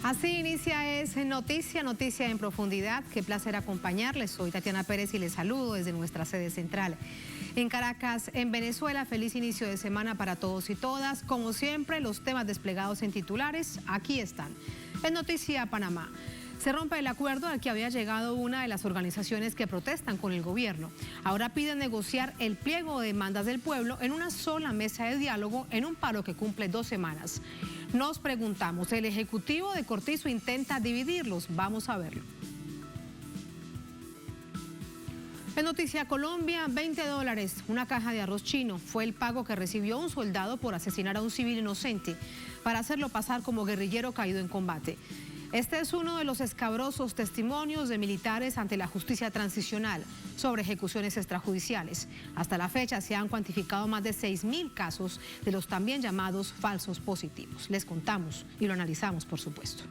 Así inicia Es Noticia en Profundidad. Qué placer acompañarles. Soy Tatiana Pérez y les saludo desde nuestra sede central. En Caracas, en Venezuela, feliz inicio de semana para todos y todas. Como siempre, los temas desplegados en titulares, aquí están. En Noticia Panamá. Se rompe el acuerdo al que había llegado una de las organizaciones que protestan con el gobierno. Ahora piden negociar el pliego de demandas del pueblo en una sola mesa de diálogo en un paro que cumple 2 semanas. Nos preguntamos, ¿el Ejecutivo de Cortizo intenta dividirlos? Vamos a verlo. En Noticia Colombia, $20, una caja de arroz chino, fue el pago que recibió un soldado por asesinar a un civil inocente para hacerlo pasar como guerrillero caído en combate. Este es uno de los escabrosos testimonios de militares ante la justicia transicional sobre ejecuciones extrajudiciales. Hasta la fecha se han cuantificado más de 6.000 casos de los también llamados falsos positivos. Les contamos y lo analizamos, por supuesto.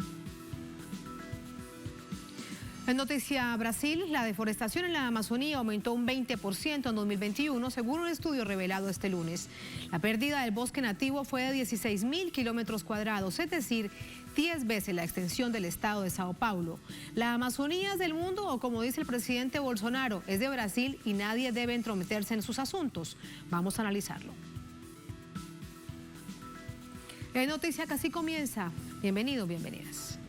En Noticia Brasil, la deforestación en la Amazonía aumentó un 20% en 2021, según un estudio revelado este lunes. La pérdida del bosque nativo fue de 16.000 kilómetros cuadrados, es decir, 10 veces la extensión del estado de Sao Paulo. La Amazonía es del mundo, o como dice el presidente Bolsonaro, es de Brasil y nadie debe entrometerse en sus asuntos. Vamos a analizarlo. En Noticia Casi comienza. Bienvenidos, bienvenidas.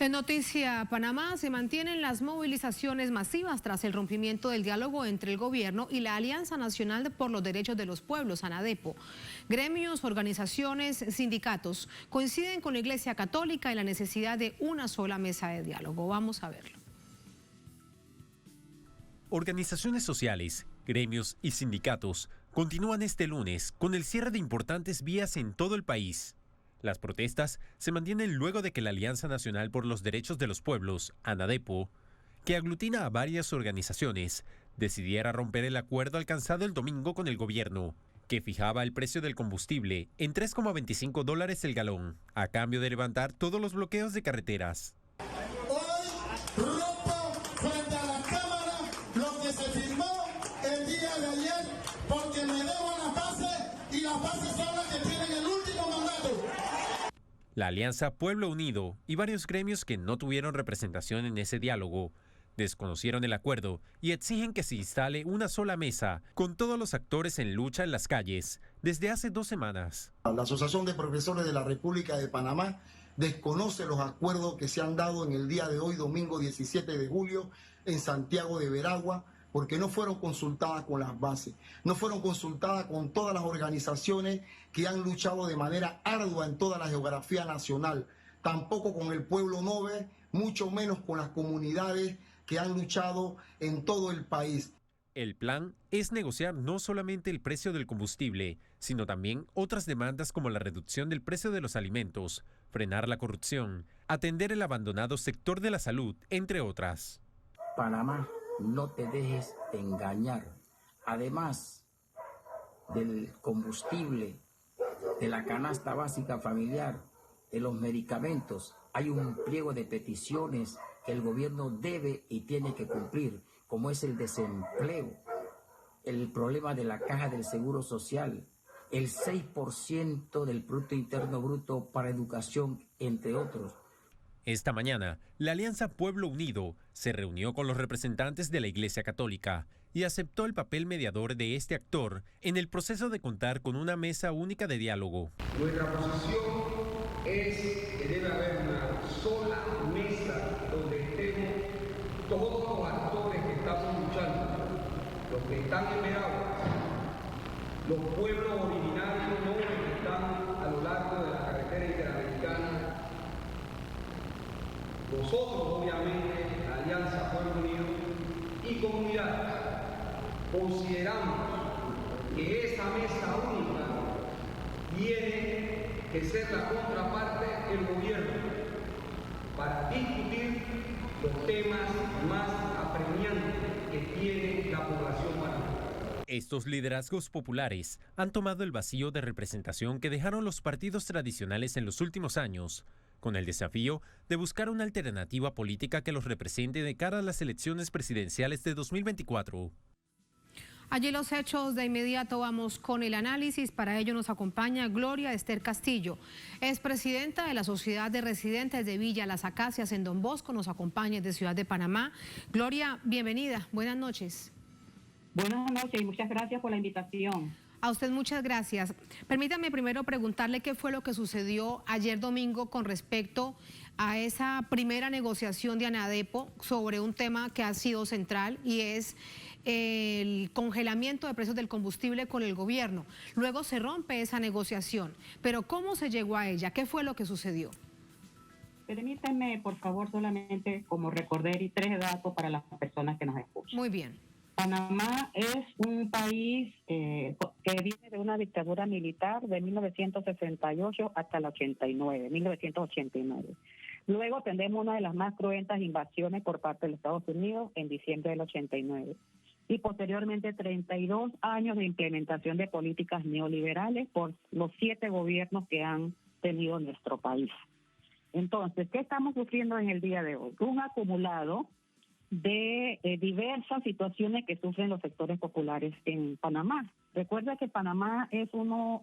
En Noticia Panamá, se mantienen las movilizaciones masivas tras el rompimiento del diálogo entre el gobierno y la Alianza Nacional por los Derechos de los Pueblos, ANADEPO. Gremios, organizaciones, sindicatos coinciden con la Iglesia Católica en la necesidad de una sola mesa de diálogo. Vamos a verlo. Organizaciones sociales, gremios y sindicatos continúan este lunes con el cierre de importantes vías en todo el país. Las protestas se mantienen luego de que la Alianza Nacional por los Derechos de los Pueblos, ANADEPO, que aglutina a varias organizaciones, decidiera romper el acuerdo alcanzado el domingo con el gobierno, que fijaba el precio del combustible en $3,25 el galón, a cambio de levantar todos los bloqueos de carreteras. Hoy rompo frente a la Cámara lo que se firmó el día de ayer, porque me debo a las bases y las bases son las que tienen el último mandato. La Alianza Pueblo Unido y varios gremios que no tuvieron representación en ese diálogo desconocieron el acuerdo y exigen que se instale una sola mesa con todos los actores en lucha en las calles desde hace 2 semanas. La Asociación de Profesores de la República de Panamá desconoce los acuerdos que se han dado en el día de hoy, domingo 17 de julio, en Santiago de Veragua, porque no fueron consultadas con las bases, no fueron consultadas con todas las organizaciones que han luchado de manera ardua en toda la geografía nacional, tampoco con el pueblo nobe, mucho menos con las comunidades que han luchado en todo el país. El plan es negociar no solamente el precio del combustible, sino también otras demandas como la reducción del precio de los alimentos, frenar la corrupción, atender el abandonado sector de la salud, entre otras. Panamá, no te dejes engañar. Además del combustible, de la canasta básica familiar, de los medicamentos, hay un pliego de peticiones que el gobierno debe y tiene que cumplir, como es el desempleo, el problema de la caja del Seguro Social, el 6% del Producto Interno Bruto para educación, entre otros. Esta mañana, la Alianza Pueblo Unido se reunió con los representantes de la Iglesia Católica y aceptó el papel mediador de este actor en el proceso de contar con una mesa única de diálogo. Nuestra posición es que debe haber una sola mesa donde estemos todos los actores que estamos luchando, los que están en Veragua, los pueblos originarios que están a lo largo de la carretera interamericana. Nosotros, obviamente, la Alianza Pueblo Unido y comunidades, consideramos que esa mesa única tiene que ser la contraparte el gobierno para discutir los temas más apremiantes que tiene la población panameña. Estos liderazgos populares han tomado el vacío de representación que dejaron los partidos tradicionales en los últimos años, con el desafío de buscar una alternativa política que los represente de cara a las elecciones presidenciales de 2024. Allí los hechos, de inmediato vamos con el análisis. Para ello nos acompaña Gloria Esther Castillo, es presidenta de la Sociedad de Residentes de Villa Las Acacias en Don Bosco, nos acompaña desde Ciudad de Panamá. Gloria, bienvenida, buenas noches. Buenas noches y muchas gracias por la invitación. A usted muchas gracias. Permítame primero preguntarle qué fue lo que sucedió ayer domingo con respecto a esa primera negociación de ANADEPO sobre un tema que ha sido central y es el congelamiento de precios del combustible con el gobierno. Luego se rompe esa negociación, pero ¿cómo se llegó a ella? ¿Qué fue lo que sucedió? Permíteme, por favor, solamente como recordar y 3 datos para las personas que nos escuchan. Muy bien. Panamá es un país que viene de una dictadura militar de 1968 hasta el 1989. Luego tenemos una de las más cruentas invasiones por parte de los Estados Unidos en diciembre del 89. Y posteriormente 32 años de implementación de políticas neoliberales por los 7 gobiernos que han tenido nuestro país. Entonces, ¿qué estamos sufriendo en el día de hoy? Un acumulado de diversas situaciones que sufren los sectores populares en Panamá. Recuerda que Panamá es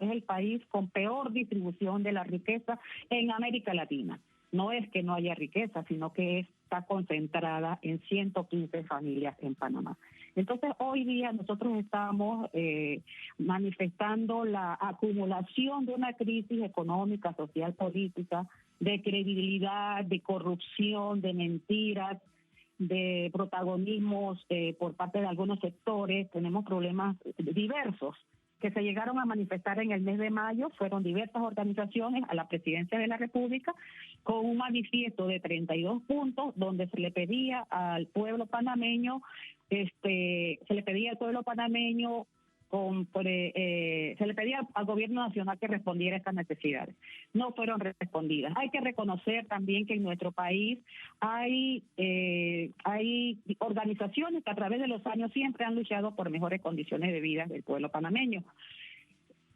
el país con peor distribución de la riqueza en América Latina. No es que no haya riqueza, sino que está concentrada en 115 familias en Panamá. Entonces, hoy día nosotros estamos manifestando la acumulación de una crisis económica, social, política, de credibilidad, de corrupción, de mentiras, de protagonismos por parte de algunos sectores. Tenemos problemas diversos que se llegaron a manifestar en el mes de mayo. Fueron diversas organizaciones a la Presidencia de la República con un manifiesto de 32 puntos donde se le pedía al pueblo panameño, se le pedía al gobierno nacional que respondiera a estas necesidades. No fueron respondidas. Hay que reconocer también que en nuestro país hay organizaciones que a través de los años siempre han luchado por mejores condiciones de vida del pueblo panameño.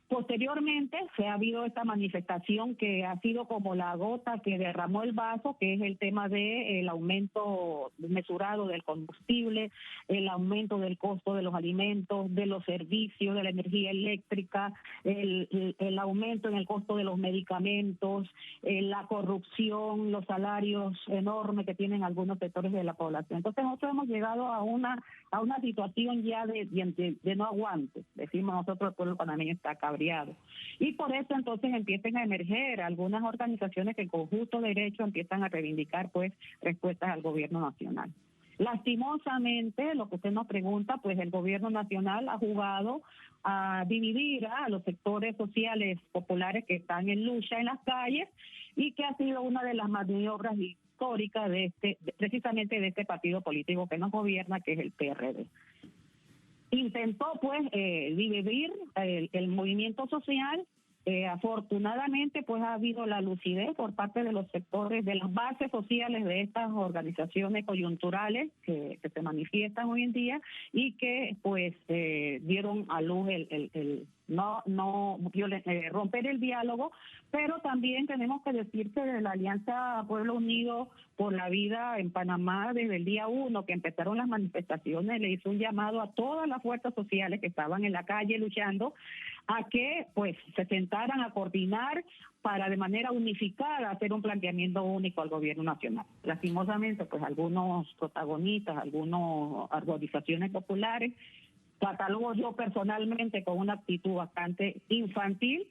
Posteriormente se ha habido esta manifestación que ha sido como la gota que derramó el vaso, que es el tema del aumento mesurado del combustible, el aumento del costo de los alimentos, de los servicios, de la energía eléctrica, el aumento en el costo de los medicamentos, la corrupción, los salarios enormes que tienen algunos sectores de la población. Entonces nosotros hemos llegado a una situación ya de no aguante. Decimos nosotros, el pueblo panameño está cabreado. Y por eso entonces empiezan a emerger algunas organizaciones que con justo derecho empiezan a reivindicar pues respuestas al gobierno nacional. Lastimosamente, lo que usted nos pregunta, pues el gobierno nacional ha jugado a dividir a los sectores sociales populares que están en lucha en las calles y que ha sido una de las maniobras históricas precisamente de este partido político que nos gobierna, que es el PRD. Intentó pues dividir el movimiento social. Afortunadamente pues ha habido la lucidez por parte de los sectores, de las bases sociales de estas organizaciones coyunturales que se manifiestan hoy en día y que pues dieron a luz romper el diálogo, pero también tenemos que decir que de la Alianza Pueblo Unido por la Vida en Panamá, desde el día 1 que empezaron las manifestaciones, le hizo un llamado a todas las fuerzas sociales que estaban en la calle luchando a que pues se sentaran a coordinar para de manera unificada hacer un planteamiento único al gobierno nacional. Lastimosamente pues algunos protagonistas, algunas organizaciones populares, catalogo yo personalmente con una actitud bastante infantil,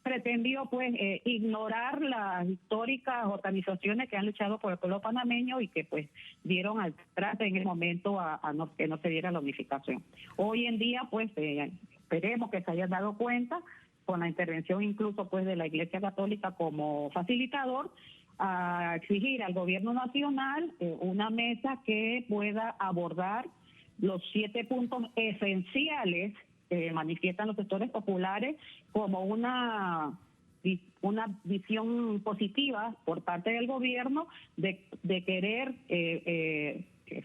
pretendió pues ignorar las históricas organizaciones que han luchado por el pueblo panameño y que pues dieron al traste en el momento que no se diera la unificación. Hoy en día pues esperemos que se hayan dado cuenta con la intervención incluso pues de la Iglesia Católica como facilitador, a exigir al gobierno nacional una mesa que pueda abordar los 7 puntos esenciales que manifiestan los sectores populares como una una visión positiva por parte del gobierno de querer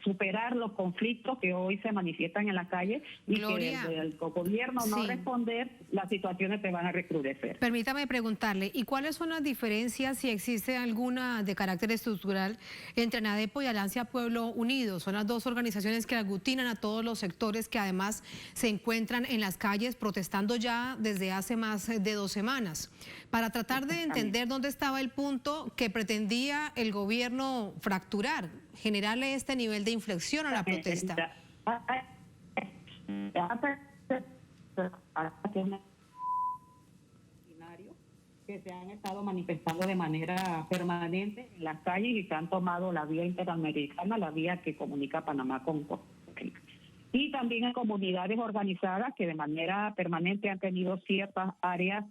superar los conflictos que hoy se manifiestan en la calle y Gloria, que el gobierno no sí, responder, las situaciones se van a recrudecer. Permítame preguntarle, ¿y cuáles son las diferencias, si existe alguna de carácter estructural, entre ANADEPO y Alianza Pueblo Unido? Son las dos organizaciones que aglutinan a todos los sectores que además se encuentran en las calles protestando ya desde hace más de 2 semanas. Para tratar de entender dónde estaba el punto que pretendía el gobierno fracturar, generarle este nivel de inflexión a la protesta. Que se han estado manifestando de manera permanente en las calles y se han tomado la vía interamericana, la vía que comunica Panamá con Costa Rica. Y también en comunidades organizadas que de manera permanente han tenido ciertas áreas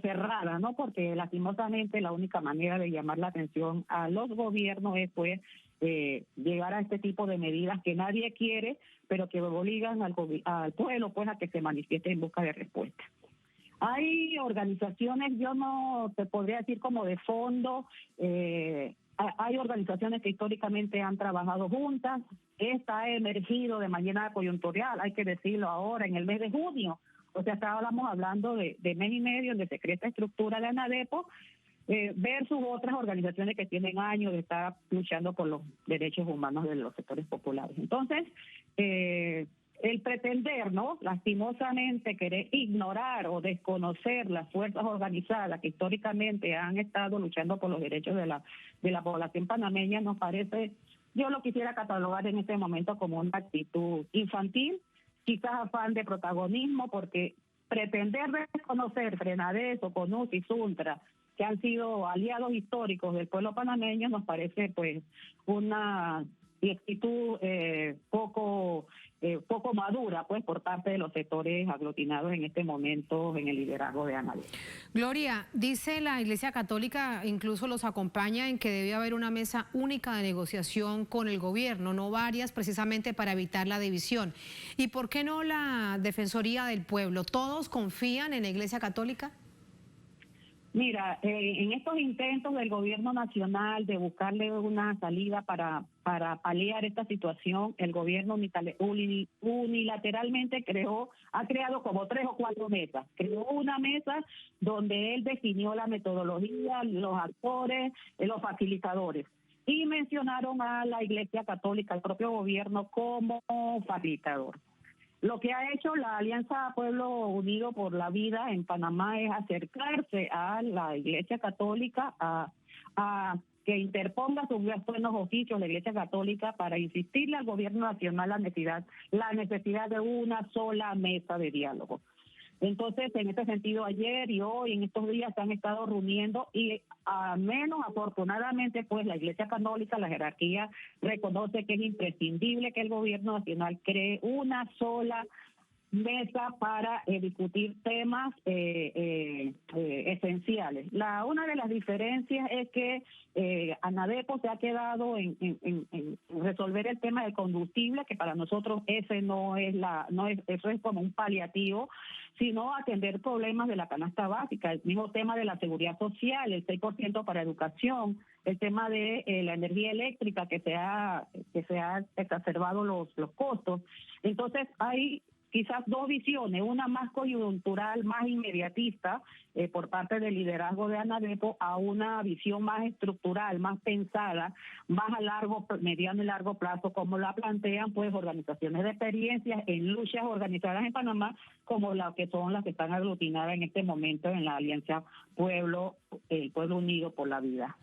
cerradas, ¿no? Porque lastimosamente la única manera de llamar la atención a los gobiernos es pues llegar a este tipo de medidas que nadie quiere, pero que obligan al pueblo pues a que se manifieste en busca de respuesta. Hay organizaciones, yo no te podría decir como de fondo, hay organizaciones que históricamente han trabajado juntas. Esta ha emergido de manera coyuntural, hay que decirlo ahora, en el mes de junio. O sea, estábamos hablando de mes y medio donde se crea esta estructura de ANADEPO, versus otras organizaciones que tienen años de estar luchando por los derechos humanos de los sectores populares. Entonces, el pretender, ¿no?, lastimosamente querer ignorar o desconocer las fuerzas organizadas que históricamente han estado luchando por los derechos de la población panameña nos parece, yo lo quisiera catalogar en este momento como una actitud infantil, quizás afán de protagonismo, porque pretender desconocer FRENADES, CONUS y SUNTRA, que han sido aliados históricos del pueblo panameño, nos parece pues una actitud poco madura pues por parte de los sectores aglutinados en este momento en el liderazgo de ANADEPO. Gloria, dice la Iglesia Católica, incluso los acompaña en que debe haber una mesa única de negociación con el gobierno, no varias, precisamente para evitar la división. ¿Y por qué no la Defensoría del Pueblo? ¿Todos confían en la Iglesia Católica? Mira, en estos intentos del gobierno nacional de buscarle una salida para paliar esta situación, el gobierno unilateralmente ha creado como 3 o 4 mesas. Creó una mesa donde él definió la metodología, los actores, los facilitadores. Y mencionaron a la Iglesia Católica, al propio gobierno, como facilitador. Lo que ha hecho la Alianza Pueblo Unido por la Vida en Panamá es acercarse a la Iglesia Católica a que interponga sus buenos oficios la Iglesia Católica para insistirle al gobierno nacional la necesidad de una sola mesa de diálogo. Entonces, en este sentido, ayer y hoy, en estos días, se han estado reuniendo y al menos afortunadamente, pues la Iglesia Católica, la jerarquía, reconoce que es imprescindible que el gobierno nacional cree una sola mesa para discutir temas esenciales. Una de las diferencias es que ANADEPO se ha quedado en resolver el tema del combustible, que para nosotros ese eso es como un paliativo, sino atender problemas de la canasta básica, el mismo tema de la seguridad social, el 6% para educación, el tema de la energía eléctrica que se ha exacerbado los costos. Entonces hay quizás 2 visiones, una más coyuntural, más inmediatista por parte del liderazgo de ANADEPO, a una visión más estructural, más pensada, más a mediano y largo plazo, como la plantean pues organizaciones de experiencias en luchas organizadas en Panamá, como las que están aglutinadas en este momento en la Alianza Pueblo Unido por la Vida.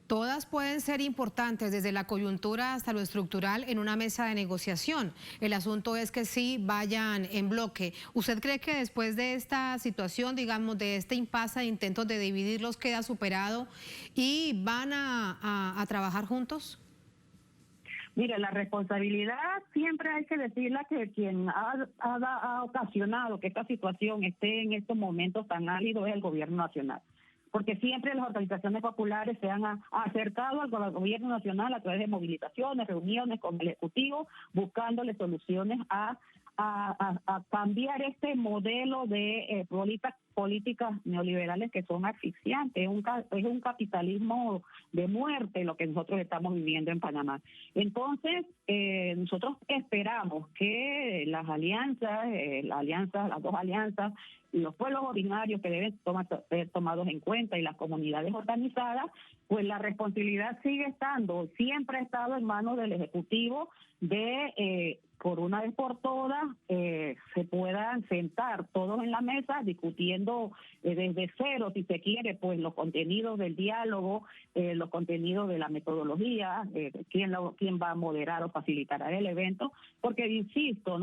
Todas pueden ser importantes, desde la coyuntura hasta lo estructural, en una mesa de negociación. El asunto es que sí vayan en bloque. ¿Usted cree que después de esta situación, digamos, de este impasse de intentos de dividirlos, queda superado y van a trabajar juntos? Mire, la responsabilidad siempre hay que decirla que quien ha ocasionado que esta situación esté en estos momentos tan áridos es el gobierno nacional. Porque siempre las organizaciones populares se han acercado al gobierno nacional a través de movilizaciones, reuniones con el Ejecutivo, buscándole soluciones a a cambiar este modelo de políticas neoliberales que son asfixiantes. Es un capitalismo de muerte lo que nosotros estamos viviendo en Panamá. Entonces, nosotros esperamos que las dos alianzas, y los pueblos originarios que deben ser tomados en cuenta y las comunidades organizadas, pues la responsabilidad siempre ha estado en manos del Ejecutivo de, por una vez por todas, se puedan sentar todos en la mesa discutiendo desde cero, si se quiere, pues los contenidos del diálogo, los contenidos de la metodología, quién va a moderar o facilitar el evento, porque insisto,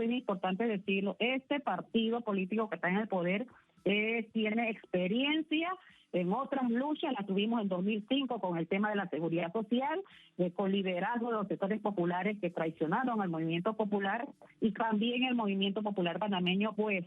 es importante decirlo, este partido político que está en el poder tiene experiencia en otras luchas. La tuvimos en 2005 con el tema de la seguridad social, con liderazgo de los sectores populares que traicionaron al movimiento popular, y también el movimiento popular panameño pues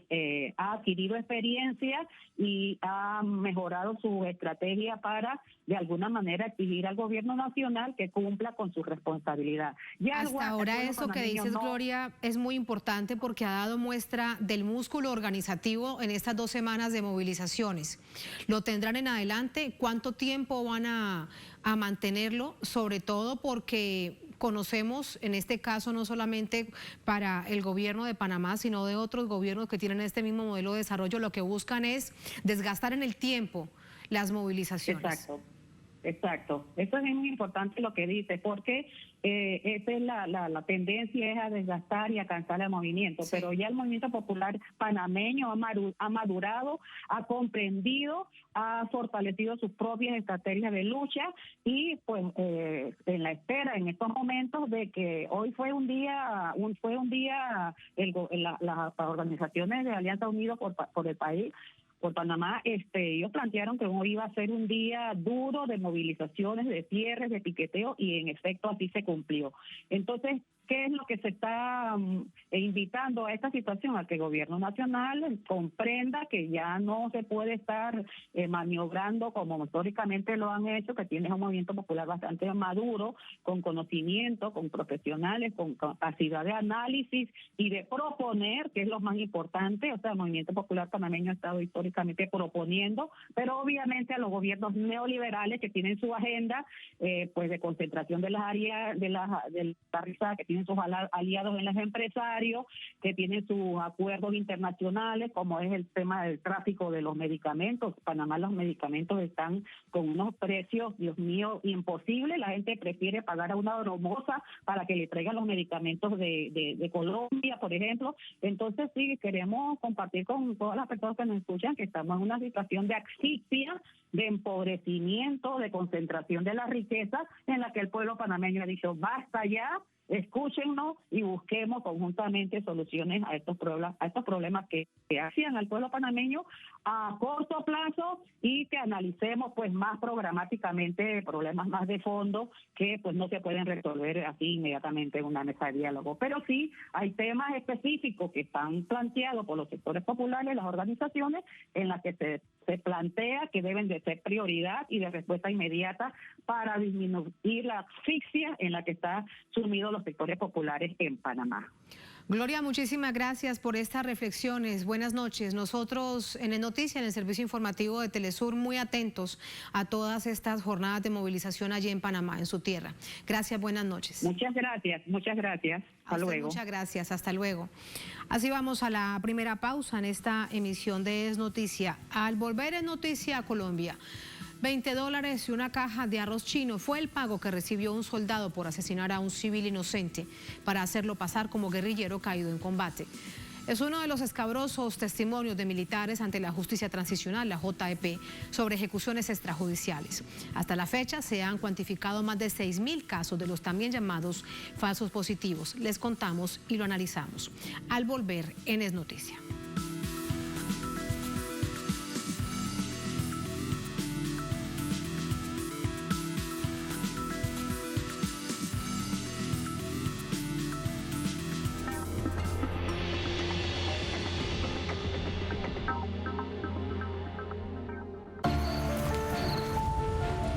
ha adquirido experiencia y ha mejorado su estrategia para de alguna manera exigir al gobierno nacional que cumpla con su responsabilidad. Hasta ahora eso que dices, Gloria, es muy importante porque ha dado muestra del músculo organizativo en estas 2 semanas de movilizaciones. ¿Lo tendrán en adelante? ¿Cuánto tiempo van a mantenerlo? Sobre todo porque conocemos en este caso no solamente para el gobierno de Panamá, sino de otros gobiernos que tienen este mismo modelo de desarrollo, lo que buscan es desgastar en el tiempo las movilizaciones. Exacto. Eso es muy importante lo que dice, porque esa es la tendencia, es a desgastar y a cansar el movimiento. Sí. Pero ya el movimiento popular panameño ha madurado, ha comprendido, ha fortalecido sus propias estrategias de lucha y pues en la espera en estos momentos de que hoy fue un día las organizaciones de Alianza Unidos por el país, por Panamá, ellos plantearon que hoy iba a ser un día duro de movilizaciones, de cierres, de piqueteo, y en efecto así se cumplió. Entonces, ¿qué es lo que se está invitando a esta situación? A que el gobierno nacional comprenda que ya no se puede estar maniobrando como históricamente lo han hecho, que tiene un movimiento popular bastante maduro, con conocimiento, con profesionales, con capacidad de análisis y de proponer, que es lo más importante. O sea, el movimiento popular panameño ha estado históricamente proponiendo, pero obviamente a los gobiernos neoliberales que tienen su agenda pues de concentración de las áreas de la riqueza, que tienen sus aliados en los empresarios, que tienen sus acuerdos internacionales, como es el tema del tráfico de los medicamentos. Panamá, los medicamentos están con unos precios, Dios mío, imposibles. La gente prefiere pagar a una bromosa para que le traigan los medicamentos de Colombia, por ejemplo. Entonces, sí, queremos compartir con todas las personas que nos escuchan que estamos en una situación de asfixia, de empobrecimiento, de concentración de la riqueza, en la que el pueblo panameño ha dicho, basta ya, escúchennos y busquemos conjuntamente soluciones a estos problemas que hacían al pueblo panameño a corto plazo, y que analicemos pues más programáticamente problemas más de fondo que pues no se pueden resolver así inmediatamente en una mesa de diálogo. Pero sí hay temas específicos que están planteados por los sectores populares, las organizaciones, en las que se plantea que deben de ser prioridad y de respuesta inmediata para disminuir la asfixia en la que está sumido los sectores populares en Panamá. Gloria, muchísimas gracias por estas reflexiones. Buenas noches. Nosotros en el Noticia, en el servicio informativo de Telesur, muy atentos a todas estas jornadas de movilización allí en Panamá, en su tierra. Gracias, buenas noches. Muchas gracias. Hasta luego. Muchas gracias, hasta luego. Así vamos a la primera pausa en esta emisión de Es Noticia. Al volver en Noticia a Colombia, $20 y una caja de arroz chino fue el pago que recibió un soldado por asesinar a un civil inocente para hacerlo pasar como guerrillero caído en combate. Es uno de los escabrosos testimonios de militares ante la justicia transicional, la JEP, sobre ejecuciones extrajudiciales. Hasta la fecha se han cuantificado más de 6.000 casos de los también llamados falsos positivos. Les contamos y lo analizamos al volver en Es Noticia.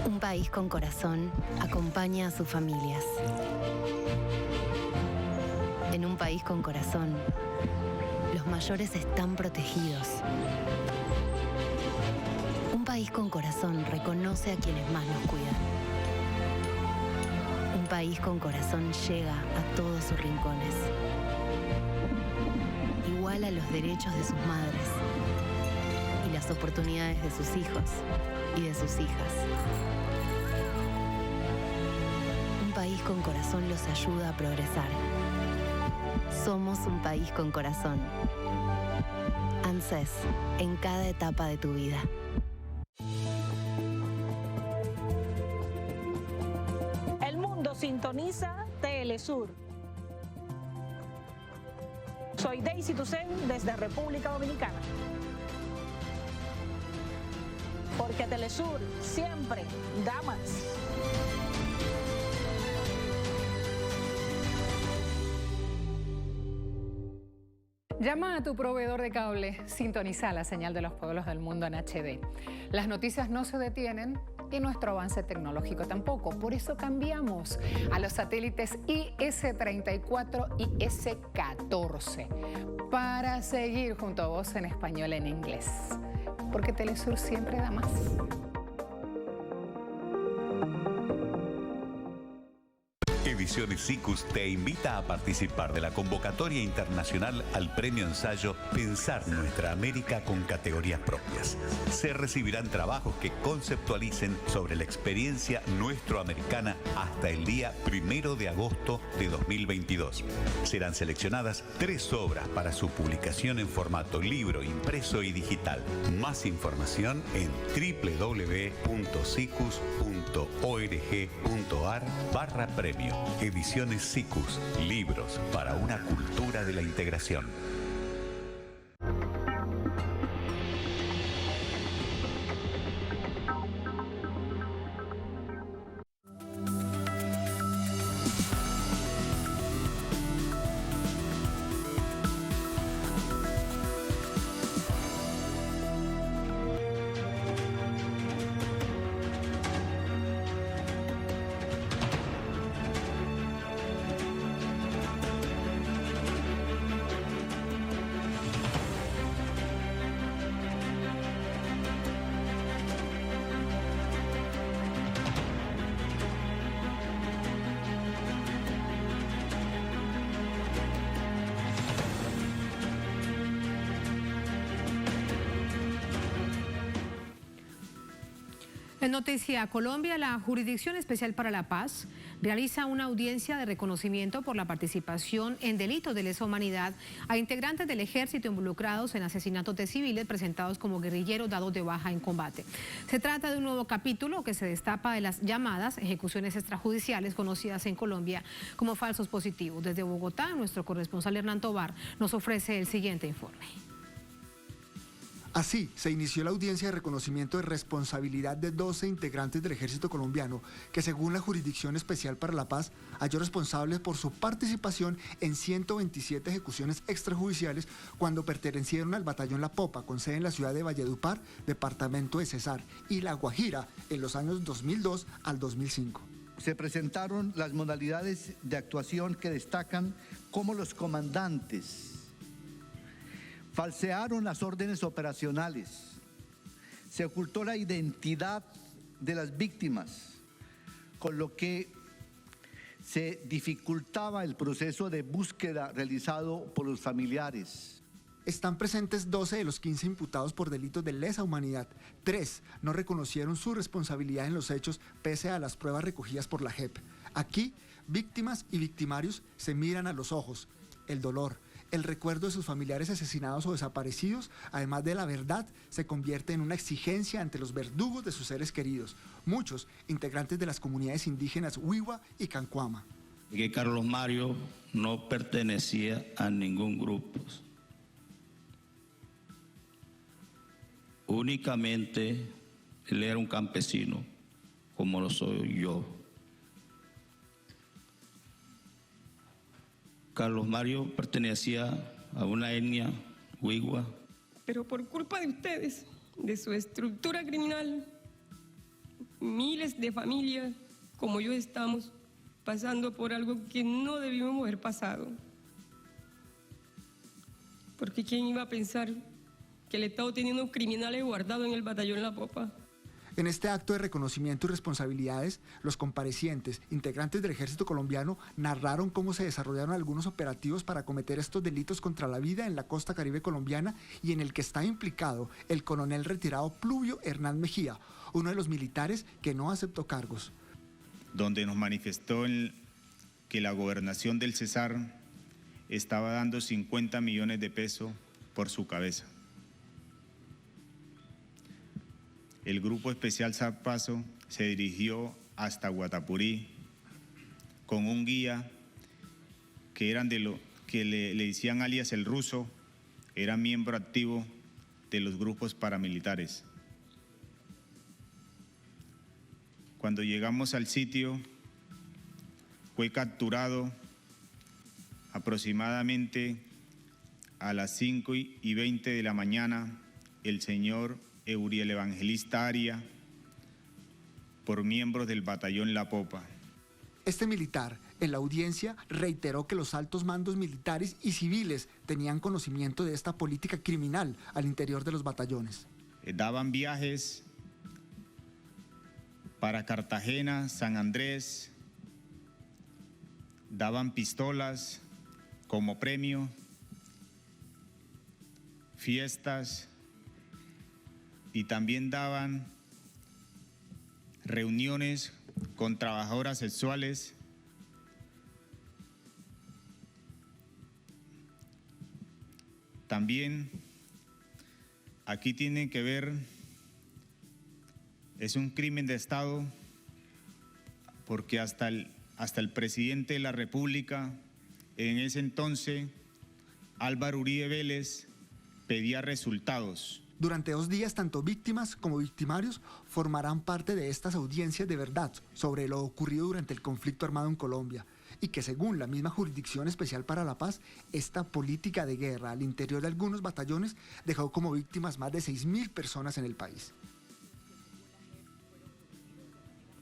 Un país con corazón acompaña a sus familias. En un país con corazón. Los mayores están protegidos. Un país con corazón reconoce a quienes más nos cuidan. Un país con corazón llega a todos sus rincones. Iguala los derechos de sus madres y las oportunidades de sus hijos y de sus hijas. Un país con corazón los ayuda a progresar. Somos un país con corazón. ANSES, en cada etapa de tu vida. El mundo sintoniza Telesur. Soy Daisy Tucen desde República Dominicana. Porque Telesur siempre da más. Llama a tu proveedor de cable, sintoniza la señal de los pueblos del mundo en HD. Las noticias no se detienen y nuestro avance tecnológico tampoco. Por eso cambiamos a los satélites IS-34 y IS-14 para seguir junto a vos en español y en inglés. Porque Telesur siempre da más. Ediciones SICUS te invita a participar de la convocatoria internacional al premio ensayo Pensar Nuestra América con categorías propias. Se recibirán trabajos que conceptualicen sobre la experiencia nuestroamericana hasta el día 1 de agosto de 2022. Serán seleccionadas 3 obras para su publicación en formato libro, impreso y digital. Más información en www.sicus.org.ar/premio. Ediciones SICUS, libros para una cultura de la integración. En Noticia Colombia, la Jurisdicción Especial para la Paz realiza una audiencia de reconocimiento por la participación en delitos de lesa humanidad a integrantes del ejército involucrados en asesinatos de civiles presentados como guerrilleros dados de baja en combate. Se trata de un nuevo capítulo que se destapa de las llamadas ejecuciones extrajudiciales conocidas en Colombia como falsos positivos. Desde Bogotá, nuestro corresponsal Hernán Tobar nos ofrece el siguiente informe. Así se inició la audiencia de reconocimiento de responsabilidad de 12 integrantes del ejército colombiano que, según la Jurisdicción Especial para la Paz, halló responsables por su participación en 127 ejecuciones extrajudiciales cuando pertenecieron al batallón La Popa, con sede en la ciudad de Valledupar, departamento de Cesar, y La Guajira en los años 2002 al 2005. Se presentaron las modalidades de actuación que destacan cómo los comandantes falsearon las órdenes operacionales, se ocultó la identidad de las víctimas, con lo que se dificultaba el proceso de búsqueda realizado por los familiares. Están presentes 12 de los 15 imputados por delitos de lesa humanidad. 3 no reconocieron su responsabilidad en los hechos pese a las pruebas recogidas por la JEP. Aquí, víctimas y victimarios se miran a los ojos. El dolor, el recuerdo de sus familiares asesinados o desaparecidos, además de la verdad, se convierte en una exigencia ante los verdugos de sus seres queridos, muchos integrantes de las comunidades indígenas Wiwa y Cancuama. Que Carlos Mario no pertenecía a ningún grupo. Únicamente él era un campesino, como lo soy yo. Carlos Mario pertenecía a una etnia Wiwa. Pero por culpa de ustedes, de su estructura criminal, miles de familias como yo estamos pasando por algo que no debíamos haber pasado. porque ¿quién iba a pensar que el Estado tenía unos criminales guardados en el batallón La Popa? En este acto de reconocimiento y responsabilidades, los comparecientes, integrantes del Ejército colombiano, narraron cómo se desarrollaron algunos operativos para cometer estos delitos contra la vida en la costa caribe colombiana y en el que está implicado el coronel retirado Pluvio Hernán Mejía, uno de los militares que no aceptó cargos. Donde nos manifestó que la gobernación del Cesar estaba dando 50 millones de pesos por su cabeza. El Grupo Especial Zarpazo se dirigió hasta Guatapurí con un guía que eran de lo que le decían alias el ruso, era miembro activo de los grupos paramilitares. Cuando llegamos al sitio, fue capturado aproximadamente a las 5:20 de la mañana el señor Euriel Evangelista Aria por miembros del batallón La Popa. Este militar, en la audiencia, reiteró que los altos mandos militares y civiles tenían conocimiento de esta política criminal al interior de los batallones. Daban viajes para Cartagena, San Andrés, daban pistolas como premio, fiestas, y también daban reuniones con trabajadoras sexuales. También aquí tienen que ver, es un crimen de Estado porque hasta el presidente de la República, en ese entonces, Álvaro Uribe Vélez, pedía resultados. Durante 2 días, tanto víctimas como victimarios formarán parte de estas audiencias de verdad sobre lo ocurrido durante el conflicto armado en Colombia y que, según la misma Jurisdicción Especial para la Paz, esta política de guerra al interior de algunos batallones dejó como víctimas más de 6.000 personas en el país.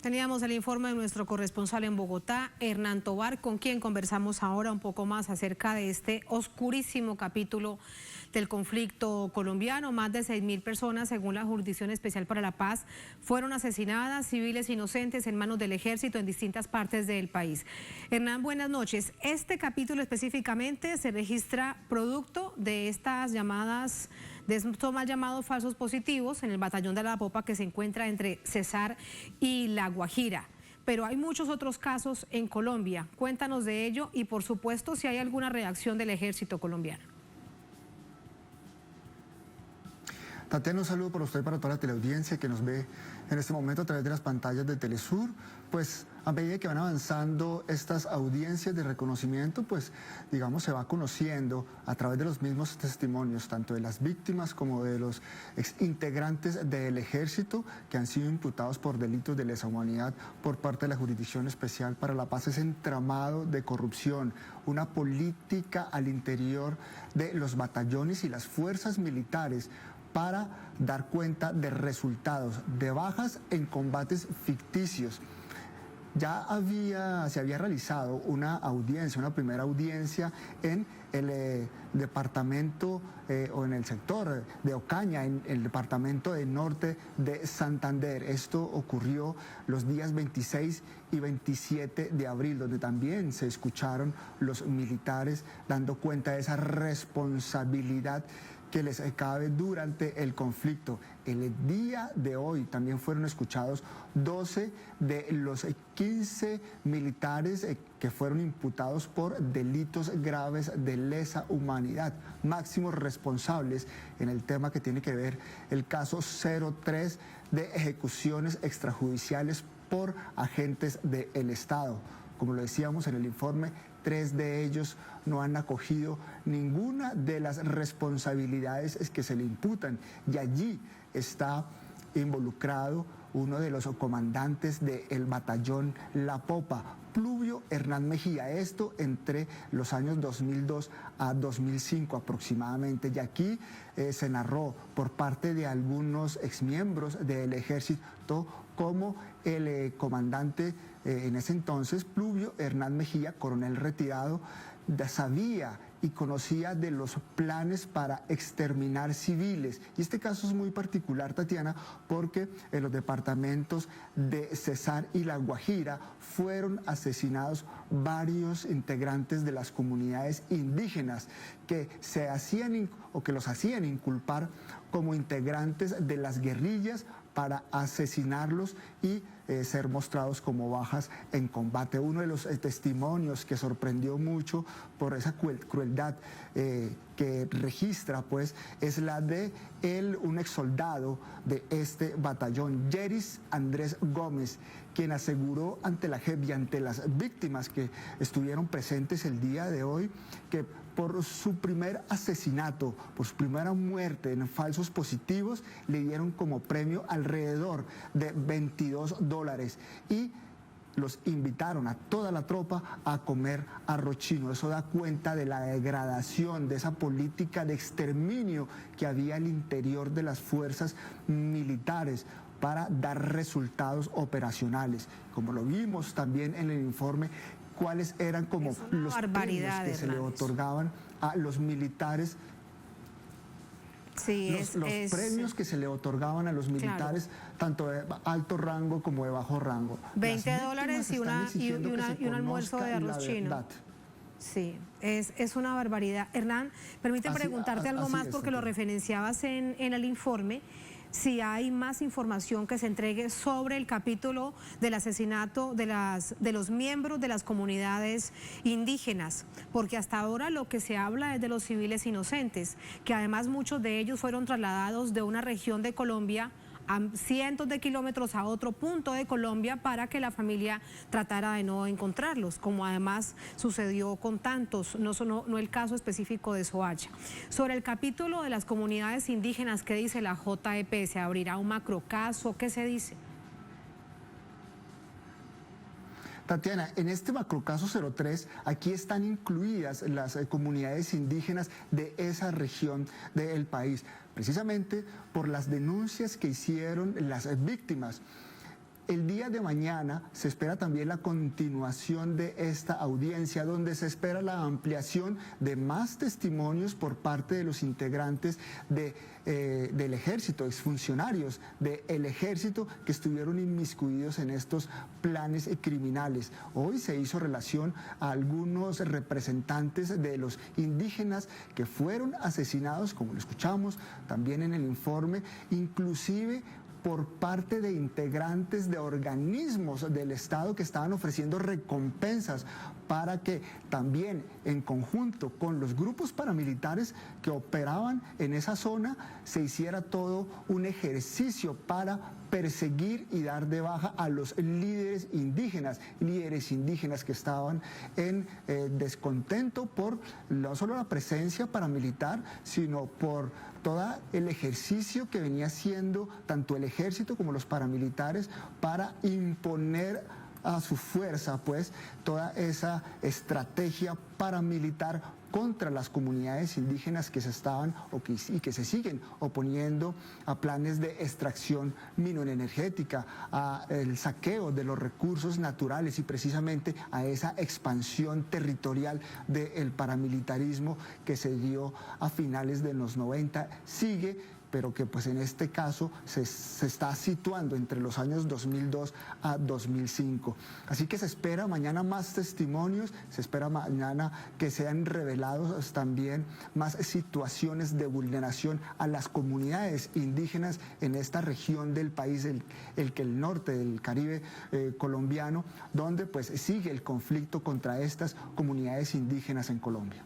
Teníamos el informe de nuestro corresponsal en Bogotá, Hernán Tovar, con quien conversamos ahora un poco más acerca de este oscurísimo capítulo del conflicto colombiano. Más de 6.000 personas, según la Jurisdicción Especial para la Paz, fueron asesinadas, civiles inocentes en manos del ejército en distintas partes del país. Hernán, buenas noches. Este capítulo específicamente se registra producto de estas llamadas, de estos mal llamados falsos positivos en el batallón de La Popa que se encuentra entre Cesar y La Guajira. Pero hay muchos otros casos en Colombia. Cuéntanos de ello y, por supuesto, si hay alguna reacción del ejército colombiano. Tatiana, un saludo para usted y para toda la teleaudiencia que nos ve en este momento a través de las pantallas de Telesur. Pues a medida que van avanzando estas audiencias de reconocimiento, pues digamos se va conociendo a través de los mismos testimonios, tanto de las víctimas como de los integrantes del ejército que han sido imputados por delitos de lesa humanidad por parte de la Jurisdicción Especial para la Paz, ese entramado de corrupción, una política al interior de los batallones y las fuerzas militares para dar cuenta de resultados, de bajas en combates ficticios. Ya se había realizado una audiencia, una primera audiencia en el departamento o en el sector de Ocaña, en el departamento del norte de Santander. Esto ocurrió los días 26 y 27 de abril, donde también se escucharon los militares dando cuenta de esa responsabilidad que les cabe durante el conflicto. El día de hoy también fueron escuchados 12 de los 15 militares que fueron imputados por delitos graves de lesa humanidad, máximos responsables en el tema que tiene que ver el caso 03 de ejecuciones extrajudiciales por agentes del Estado. Como lo decíamos en el informe, 3 de ellos no han acogido ninguna de las responsabilidades que se le imputan y allí está involucrado uno de los comandantes del batallón La Popa, Pluvio Hernán Mejía, esto entre los años 2002 a 2005 aproximadamente, y aquí se narró por parte de algunos exmiembros del ejército como el comandante en ese entonces, Pluvio Hernán Mejía, coronel retirado, sabía y conocía de los planes para exterminar civiles. Y este caso es muy particular, Tatiana, porque en los departamentos de Cesar y La Guajira fueron asesinados varios integrantes de las comunidades indígenas que se hacían o que los hacían inculpar como integrantes de las guerrillas para asesinarlos y ser mostrados como bajas en combate. Uno de los testimonios que sorprendió mucho por esa crueldad que registra, pues, es la de un ex soldado de este batallón, Yeris Andrés Gómez, quien aseguró ante la JEP y ante las víctimas que estuvieron presentes el día de hoy que por su primer asesinato, por su primera muerte en falsos positivos, le dieron como premio alrededor de $22 y los invitaron a toda la tropa a comer arroz chino. Eso da cuenta de la degradación, de esa política de exterminio que había al interior de las fuerzas militares para dar resultados operacionales. Como lo vimos también en el informe, cuáles eran como los premios que se le otorgaban a los militares. Sí, los premios que se le otorgaban a los militares, claro, tanto de alto rango como de bajo rango. $20 y un almuerzo de arroz chino. Sí, es una barbaridad. Hernán, permíteme preguntarte algo más porque lo referenciabas en el informe. Si hay más información que se entregue sobre el capítulo del asesinato de los miembros de las comunidades indígenas, porque hasta ahora lo que se habla es de los civiles inocentes, que además muchos de ellos fueron trasladados de una región de Colombia a cientos de kilómetros a otro punto de Colombia para que la familia tratara de no encontrarlos, como además sucedió con tantos, no el caso específico de Soacha. Sobre el capítulo de las comunidades indígenas, ¿qué dice la JEP? ¿Se abrirá un macrocaso? ¿Qué se dice? Tatiana, en este macrocaso 03, aquí están incluidas las comunidades indígenas de esa región del país, precisamente por las denuncias que hicieron las víctimas. El día de mañana se espera también la continuación de esta audiencia, donde se espera la ampliación de más testimonios por parte de los integrantes del ejército, exfuncionarios del ejército que estuvieron inmiscuidos en estos planes criminales. Hoy se hizo relación a algunos representantes de los indígenas que fueron asesinados, como lo escuchamos también en el informe, inclusive por parte de integrantes de organismos del Estado que estaban ofreciendo recompensas para que también en conjunto con los grupos paramilitares que operaban en esa zona se hiciera todo un ejercicio para perseguir y dar de baja a los líderes indígenas que estaban en descontento por no solo la presencia paramilitar, sino por todo el ejercicio que venía haciendo tanto el ejército como los paramilitares para imponer a su fuerza, pues, toda esa estrategia paramilitar contra las comunidades indígenas que se estaban y que se siguen oponiendo a planes de extracción mineroenergética, al saqueo de los recursos naturales y precisamente a esa expansión territorial del paramilitarismo que se dio a finales de los 90. Sigue, pero que pues en este caso se está situando entre los años 2002 a 2005. Así que se espera mañana más testimonios, se espera mañana que sean revelados también más situaciones de vulneración a las comunidades indígenas en esta región del país, el norte del Caribe colombiano, donde pues sigue el conflicto contra estas comunidades indígenas en Colombia.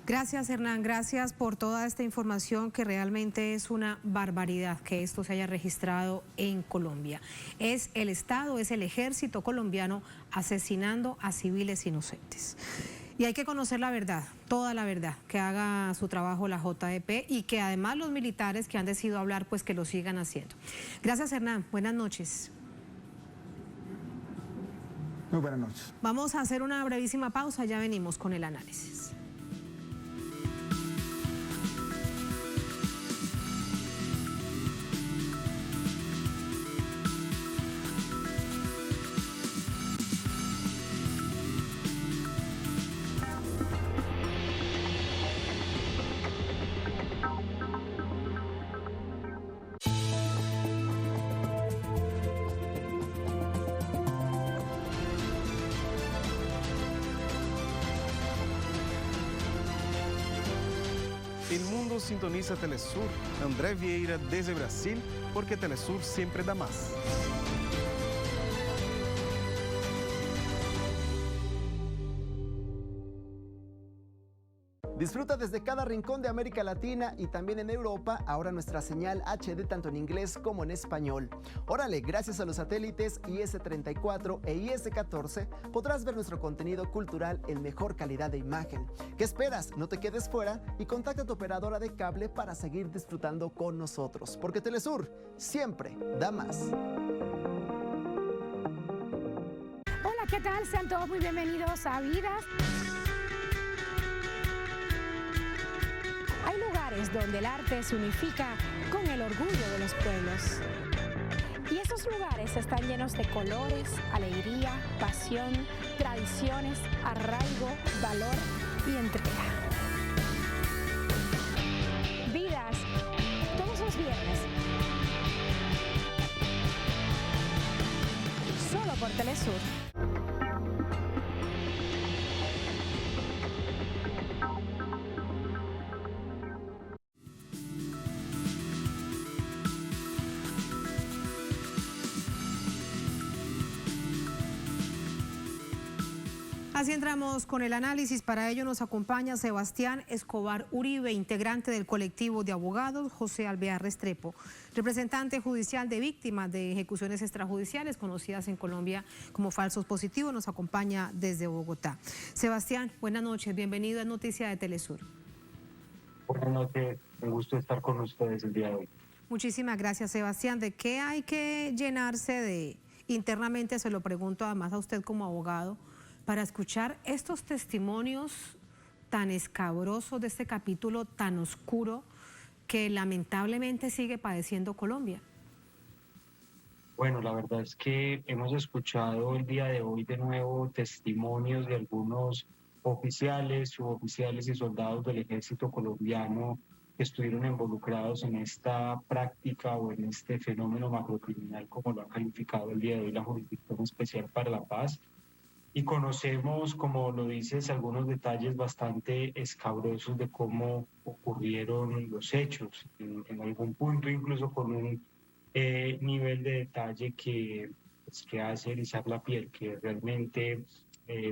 Gracias, Hernán, gracias por toda esta información, que realmente es una barbaridad que esto se haya registrado en Colombia. Es el Estado, es el ejército colombiano asesinando a civiles inocentes. Y hay que conocer la verdad, toda la verdad, que haga su trabajo la JEP y que además los militares que han decidido hablar, pues que lo sigan haciendo. Gracias, Hernán, buenas noches. Muy buenas noches. Vamos a hacer una brevísima pausa, ya venimos con el análisis. El mundo sintoniza Telesur. André Vieira desde Brasil, porque Telesur siempre da más. Disfruta desde cada rincón de América Latina y también en Europa ahora nuestra señal HD tanto en inglés como en español. Órale, gracias a los satélites IS-34 e IS-14 podrás ver nuestro contenido cultural en mejor calidad de imagen. ¿Qué esperas? No te quedes fuera y contacta a tu operadora de cable para seguir disfrutando con nosotros, porque Telesur siempre da más. Hola, ¿qué tal? Sean todos muy bienvenidos a Vidas. Hay lugares donde el arte se unifica con el orgullo de los pueblos. Y esos lugares están llenos de colores, alegría, pasión, tradiciones, arraigo, valor y entrega. Vidas, todos los viernes. Solo por Telesur. Así entramos con el análisis. Para ello nos acompaña Sebastián Escobar Uribe, integrante del colectivo de abogados José Alvear Restrepo, representante judicial de víctimas de ejecuciones extrajudiciales conocidas en Colombia como falsos positivos. Nos acompaña desde Bogotá. Sebastián, buenas noches, bienvenido a Noticia de Telesur. Buenas noches, un gusto estar con ustedes el día de hoy. Muchísimas gracias, Sebastián. ¿De qué hay que llenarse de internamente? Se lo pregunto además a usted como abogado, para escuchar estos testimonios tan escabrosos de este capítulo tan oscuro que lamentablemente sigue padeciendo Colombia. Bueno, la verdad es que hemos escuchado el día de hoy de nuevo testimonios de algunos oficiales, suboficiales y soldados del ejército colombiano que estuvieron involucrados en esta práctica o en este fenómeno macrocriminal, como lo ha calificado el día de hoy la Jurisdicción Especial para la Paz. Y conocemos, como lo dices, algunos detalles bastante escabrosos de cómo ocurrieron los hechos, en algún punto incluso con un nivel de detalle que hace erizar la piel, que realmente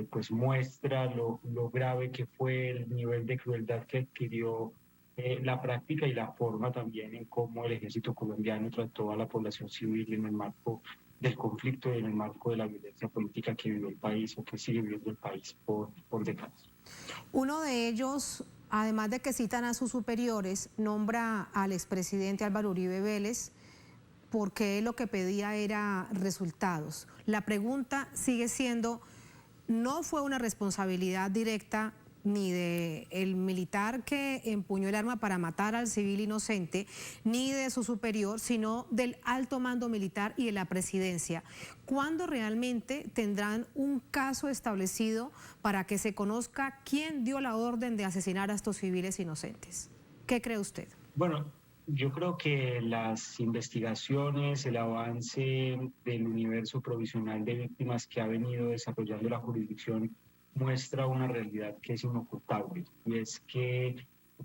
pues muestra lo grave que fue el nivel de crueldad que adquirió la práctica y la forma también en cómo el ejército colombiano trató a la población civil en el marco del conflicto y en el marco de la violencia política que vivió el país o que sigue viviendo el país por décadas. Uno de ellos, además de que citan a sus superiores, nombra al expresidente Álvaro Uribe Vélez porque él lo que pedía era resultados. La pregunta sigue siendo, ¿no fue una responsabilidad directa ni del militar que empuñó el arma para matar al civil inocente, ni de su superior, sino del alto mando militar y de la presidencia? ¿Cuándo realmente tendrán un caso establecido para que se conozca quién dio la orden de asesinar a estos civiles inocentes? ¿Qué cree usted? Bueno, yo creo que las investigaciones, el avance del universo provisional de víctimas que ha venido desarrollando la jurisdicción muestra una realidad que es inocultable, y es que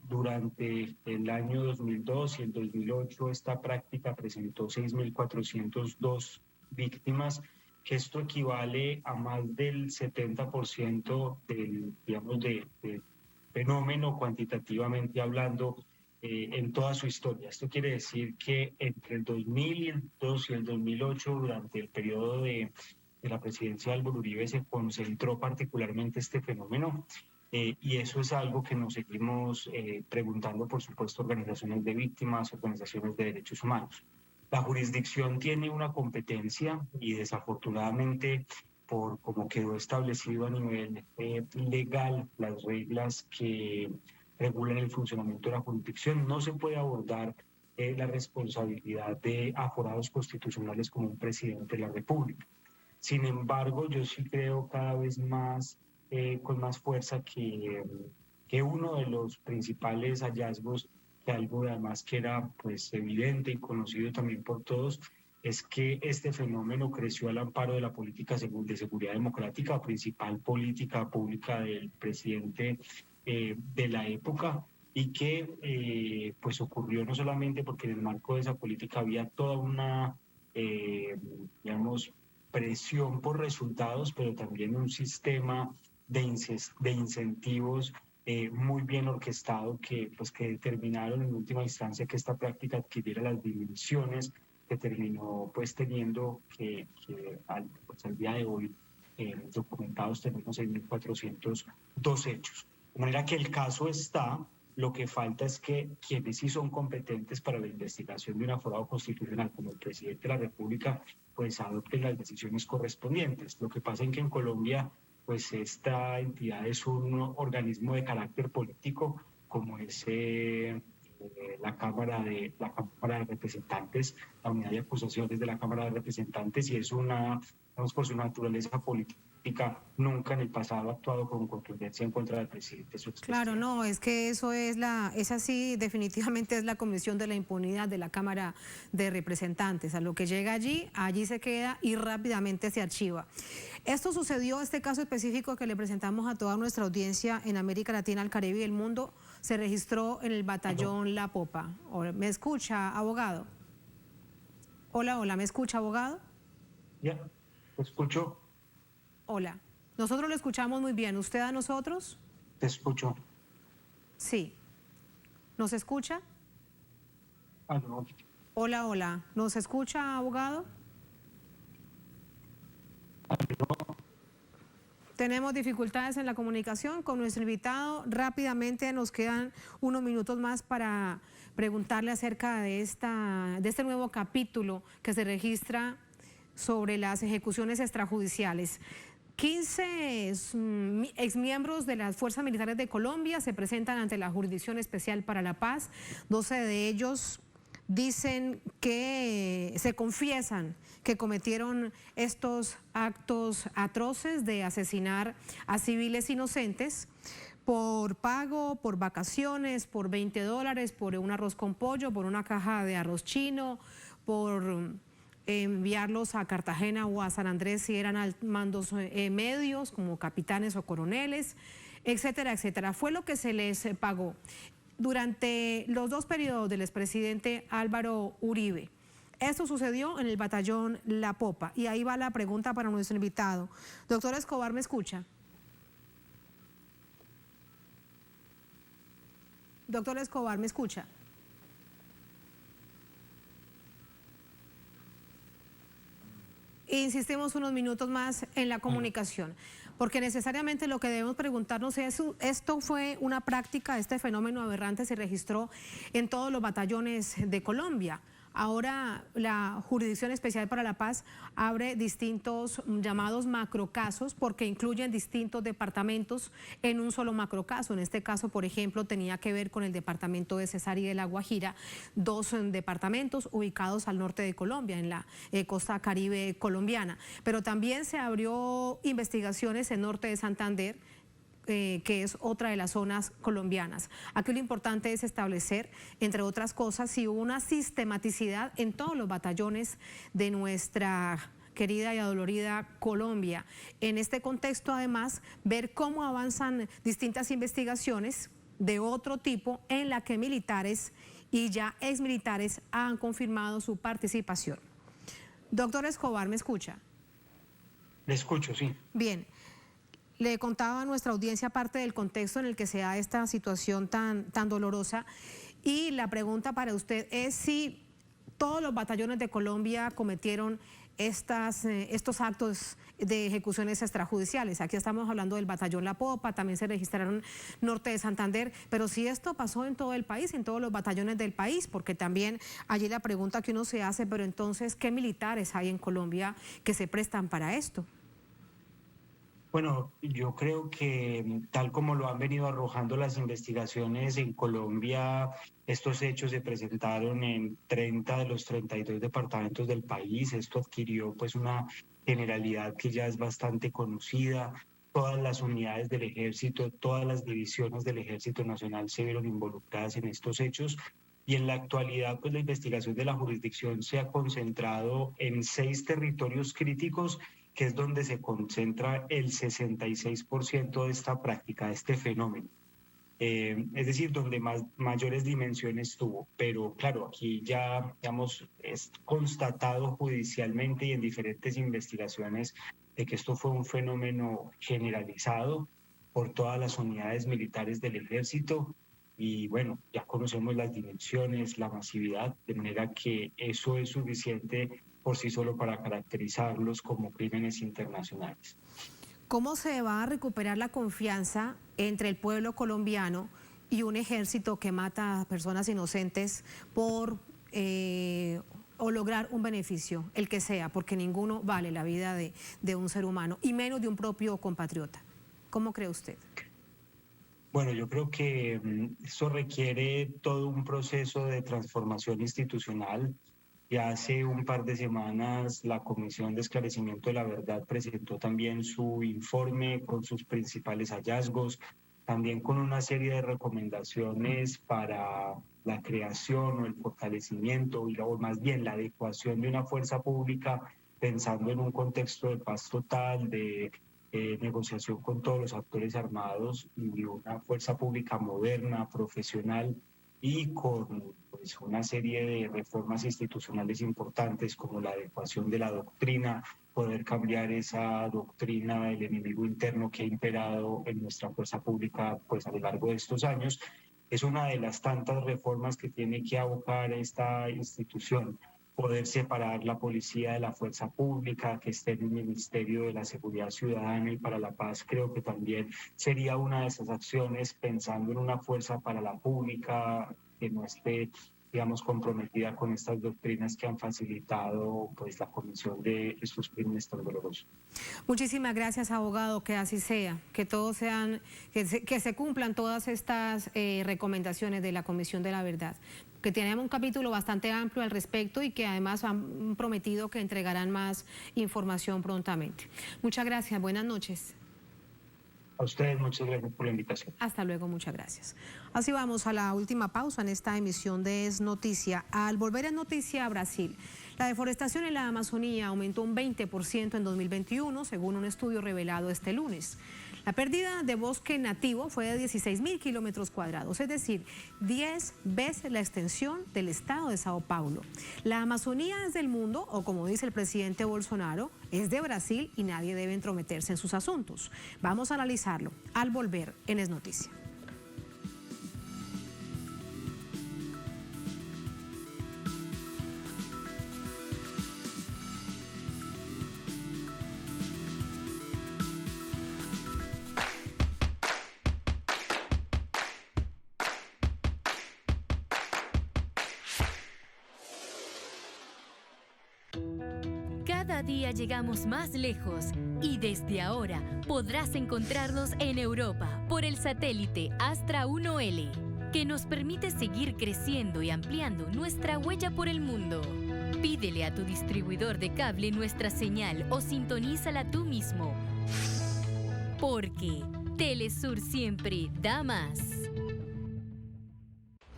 durante el año 2002 y el 2008 esta práctica presentó 6.402 víctimas, que esto equivale a más del 70% del fenómeno cuantitativamente hablando en toda su historia. Esto quiere decir que entre el 2002 y el 2008, durante el periodo de la presidencia de Álvaro Uribe, se concentró particularmente este fenómeno, y eso es algo que nos seguimos preguntando, por supuesto, organizaciones de víctimas, organizaciones de derechos humanos. La jurisdicción tiene una competencia y desafortunadamente, por como quedó establecido a nivel legal, las reglas que regulan el funcionamiento de la jurisdicción, no se puede abordar la responsabilidad de aforados constitucionales como un presidente de la República. Sin embargo, yo sí creo cada vez más, con más fuerza, que uno de los principales hallazgos, que algo además que era pues evidente y conocido también por todos, es que este fenómeno creció al amparo de la política de seguridad democrática, principal política pública del presidente de la época, y que pues ocurrió no solamente porque en el marco de esa política había toda una, digamos, presión por resultados, pero también un sistema de incentivos muy bien orquestado que determinaron en última instancia que esta práctica adquiriera las dimensiones que terminó pues teniendo que al día de hoy documentados tenemos 6.402 hechos. De manera que el caso está, lo que falta es que quienes sí son competentes para la investigación de un aforado constitucional, como el presidente de la República, pues adopten las decisiones correspondientes. Lo que pasa es que en Colombia, pues esta entidad es un organismo de carácter político, como es la Cámara de Representantes, la unidad de acusaciones de la Cámara de Representantes, y es una, digamos, por su naturaleza política, nunca en el pasado ha actuado con contundencia en contra del presidente. Claro, no, es que esa sí definitivamente es la Comisión de la Impunidad de la Cámara de Representantes. A lo que llega allí se queda y rápidamente se archiva. Esto sucedió, este caso específico que le presentamos a toda nuestra audiencia en América Latina, el Caribe y el mundo, se registró en el batallón La Popa. ¿Me escucha, abogado? Hola, ¿me escucha, abogado? Ya, te escucho. Hola, nosotros lo escuchamos muy bien. ¿Usted a nosotros? Te escucho. Sí. ¿Nos escucha? No. Hola, ¿nos escucha, abogado? No. Tenemos dificultades en la comunicación con nuestro invitado. Rápidamente nos quedan unos minutos más para preguntarle acerca de este nuevo capítulo que se registra sobre las ejecuciones extrajudiciales. 15 exmiembros de las Fuerzas Militares de Colombia se presentan ante la Jurisdicción Especial para la Paz. 12 de ellos dicen que se confiesan que cometieron estos actos atroces de asesinar a civiles inocentes por pago, por vacaciones, por $20, por un arroz con pollo, por una caja de arroz chino, por enviarlos a Cartagena o a San Andrés si eran mandos medios como capitanes o coroneles, etcétera, etcétera. Fue lo que se les pagó durante los 2 periodos del expresidente Álvaro Uribe. Esto sucedió en el batallón La Popa y ahí va la pregunta para nuestro invitado. Doctor Escobar, ¿me escucha? Doctor Escobar, ¿me escucha? Insistimos unos minutos más en la comunicación, porque necesariamente lo que debemos preguntarnos es, ¿esto fue una práctica, este fenómeno aberrante se registró en todos los batallones de Colombia? Ahora la Jurisdicción Especial para la Paz abre distintos llamados macrocasos porque incluyen distintos departamentos en un solo macrocaso. En este caso, por ejemplo, tenía que ver con el departamento de Cesar y de La Guajira, 2 departamentos ubicados al norte de Colombia, en la costa caribe colombiana. Pero también se abrió investigaciones en norte de Santander, que es otra de las zonas colombianas. Aquí lo importante es establecer, entre otras cosas, si hubo una sistematicidad en todos los batallones de nuestra querida y adolorida Colombia. En este contexto, además, ver cómo avanzan distintas investigaciones de otro tipo en la que militares y ya exmilitares han confirmado su participación. Doctor Escobar, ¿me escucha? Le escucho, sí. Bien. Le contaba a nuestra audiencia parte del contexto en el que se da esta situación tan dolorosa y la pregunta para usted es si todos los batallones de Colombia cometieron estos actos de ejecuciones extrajudiciales. Aquí estamos hablando del batallón La Popa, también se registraron norte de Santander, pero si esto pasó en todo el país, en todos los batallones del país, porque también allí la pregunta que uno se hace, pero entonces, ¿qué militares hay en Colombia que se prestan para esto? Bueno, yo creo que tal como lo han venido arrojando las investigaciones en Colombia, estos hechos se presentaron en 30 de los 32 departamentos del país. Esto adquirió pues una generalidad que ya es bastante conocida. Todas las unidades del ejército, todas las divisiones del Ejército Nacional se vieron involucradas en estos hechos. Y en la actualidad, pues la investigación de la jurisdicción se ha concentrado en 6 territorios críticos, que es donde se concentra el 66% de esta práctica, de este fenómeno. es decir, donde mayores dimensiones tuvo. Pero claro, aquí ya, digamos, es constatado judicialmente y en diferentes investigaciones de que esto fue un fenómeno generalizado por todas las unidades militares del ejército. Y bueno, ya conocemos las dimensiones, la masividad, de manera que eso es suficiente por sí solo para caracterizarlos como crímenes internacionales. ¿Cómo se va a recuperar la confianza entre el pueblo colombiano y un ejército que mata a personas inocentes por o lograr un beneficio, el que sea, porque ninguno vale la vida de un ser humano, y menos de un propio compatriota? ¿Cómo cree usted? Bueno, yo creo que eso requiere todo un proceso de transformación institucional. Ya hace un par de semanas la Comisión de Esclarecimiento de la Verdad presentó también su informe con sus principales hallazgos, también con una serie de recomendaciones para la creación o el fortalecimiento, o más bien la adecuación de una fuerza pública, pensando en un contexto de paz total, de negociación con todos los actores armados y una fuerza pública moderna, profesional, y con pues, una serie de reformas institucionales importantes como la adecuación de la doctrina, poder cambiar esa doctrina del enemigo interno que ha imperado en nuestra fuerza pública pues, a lo largo de estos años. Es una de las tantas reformas que tiene que abocar esta institución. Poder separar la policía de la fuerza pública, que esté en el Ministerio de la Seguridad Ciudadana y para la Paz, creo que también sería una de esas acciones, pensando en una fuerza para la pública que no esté, digamos, comprometida con estas doctrinas que han facilitado pues, la comisión de estos crímenes tan dolorosos. Muchísimas gracias, abogado, que así sea, que todos sean, que se cumplan todas estas recomendaciones de la Comisión de la Verdad, que tienen un capítulo bastante amplio al respecto y que además han prometido que entregarán más información prontamente. Muchas gracias, buenas noches. A ustedes, muchas gracias por la invitación. Hasta luego, muchas gracias. Así vamos a la última pausa en esta emisión de Es Noticia. Al volver en Noticia a Brasil, la deforestación en la Amazonía aumentó un 20% en 2021, según un estudio revelado este lunes. La pérdida de bosque nativo fue de 16.000 kilómetros cuadrados, es decir, 10 veces la extensión del estado de Sao Paulo. La Amazonía es del mundo, o como dice el presidente Bolsonaro, es de Brasil y nadie debe entrometerse en sus asuntos. Vamos a analizarlo al volver en Es Noticia. Cada día llegamos más lejos y desde ahora podrás encontrarnos en Europa por el satélite Astra 1L, que nos permite seguir creciendo y ampliando nuestra huella por el mundo. Pídele a tu distribuidor de cable nuestra señal o sintonízala tú mismo. Porque Telesur siempre da más.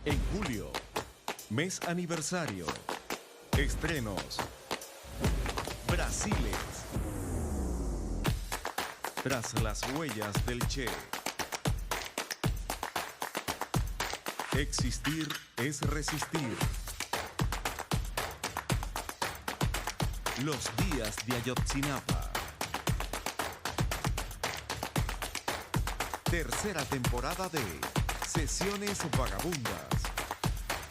En julio, mes aniversario, estrenos, Brasiles, tras las huellas del Che. Existir es resistir. Los días de Ayotzinapa. Tercera temporada de Sesiones Vagabundas.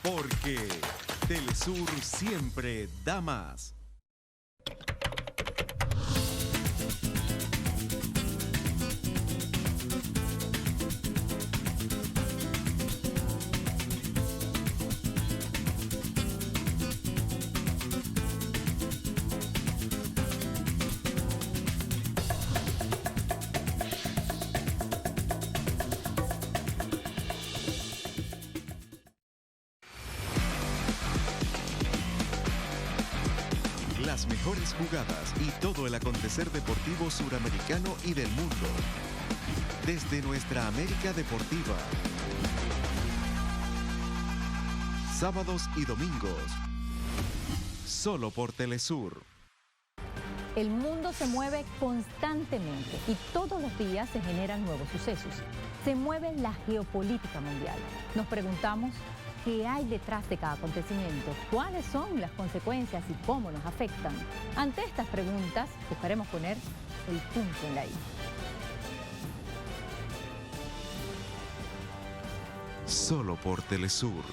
Porque Telesur siempre da más. Las mejores jugadas y todo el acontecer deportivo suramericano y del mundo. Desde nuestra América Deportiva. Sábados y domingos. Solo por Telesur. El mundo se mueve constantemente y todos los días se generan nuevos sucesos. Se mueve la geopolítica mundial. Nos preguntamos qué hay detrás de cada acontecimiento, cuáles son las consecuencias y cómo nos afectan. Ante estas preguntas, buscaremos poner el punto en la I. Solo por Telesur.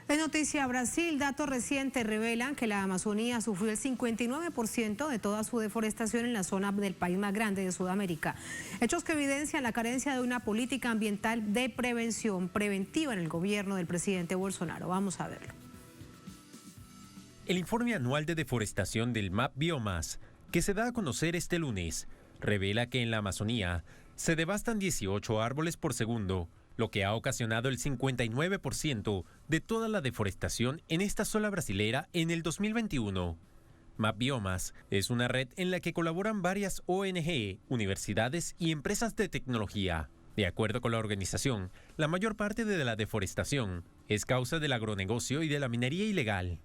En noticia Brasil, datos recientes revelan que la Amazonía sufrió el 59% de toda su deforestación en la zona del país más grande de Sudamérica. Hechos que evidencian la carencia de una política ambiental de prevención preventiva en el gobierno del presidente Bolsonaro. Vamos a verlo. El informe anual de deforestación del MAP Biomas, que se da a conocer este lunes, revela que en la Amazonía se devastan 18 árboles por segundo, lo que ha ocasionado el 59% de toda la deforestación en esta zona brasilera en el 2021. MAP Biomas es una red en la que colaboran varias ONG, universidades y empresas de tecnología. De acuerdo con la organización, la mayor parte de la deforestación es causa del agronegocio y de la minería ilegal.